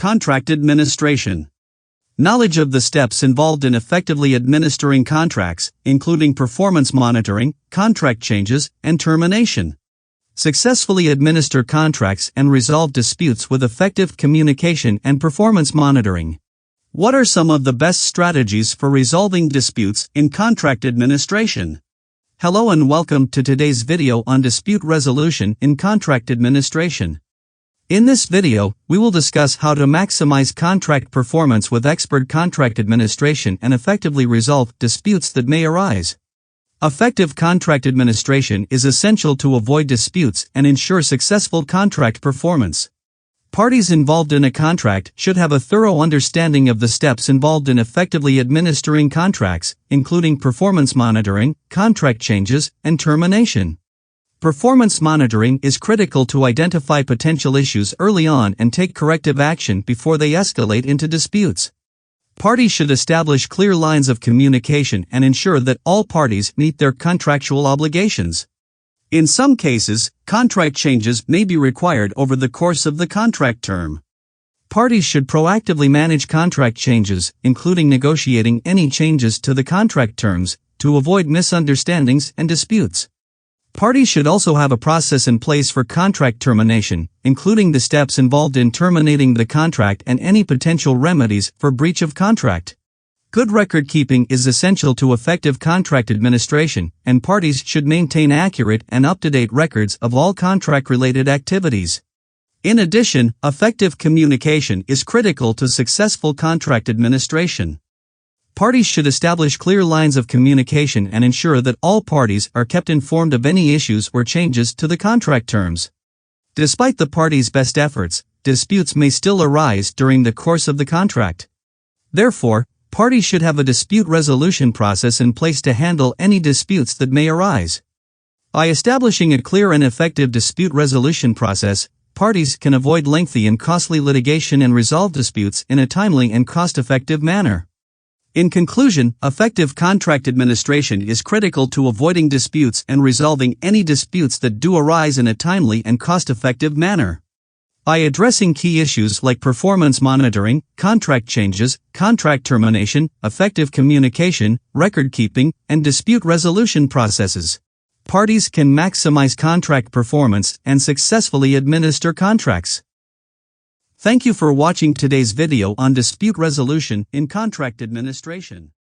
Contract administration. Knowledge of the steps involved in effectively administering contracts, including performance monitoring, contract changes, and termination. Successfully administer contracts and resolve disputes with effective communication and performance monitoring. What are some of the best strategies for resolving disputes in contract administration? Hello and welcome to today's video on dispute resolution in contract administration. In this video, we will discuss how to maximize contract performance with expert contract administration and effectively resolve disputes that may arise. Effective contract administration is essential to avoid disputes and ensure successful contract performance. Parties involved in a contract should have a thorough understanding of the steps involved in effectively administering contracts, including performance monitoring, contract changes, and termination. Performance monitoring is critical to identify potential issues early on and take corrective action before they escalate into disputes. Parties should establish clear lines of communication and ensure that all parties meet their contractual obligations. In some cases, contract changes may be required over the course of the contract term. Parties should proactively manage contract changes, including negotiating any changes to the contract terms, to avoid misunderstandings and disputes. Parties should also have a process in place for contract termination, including the steps involved in terminating the contract and any potential remedies for breach of contract. Good record keeping is essential to effective contract administration, and parties should maintain accurate and up-to-date records of all contract-related activities. In addition, effective communication is critical to successful contract administration. Parties should establish clear lines of communication and ensure that all parties are kept informed of any issues or changes to the contract terms. Despite the parties' best efforts, disputes may still arise during the course of the contract. Therefore, parties should have a dispute resolution process in place to handle any disputes that may arise. By establishing a clear and effective dispute resolution process, parties can avoid lengthy and costly litigation and resolve disputes in a timely and cost-effective manner. In conclusion, effective contract administration is critical to avoiding disputes and resolving any disputes that do arise in a timely and cost-effective manner. By addressing key issues like performance monitoring, contract changes, contract termination, effective communication, record keeping, and dispute resolution processes, parties can maximize contract performance and successfully administer contracts. Thank you for watching today's video on dispute resolution in contract administration.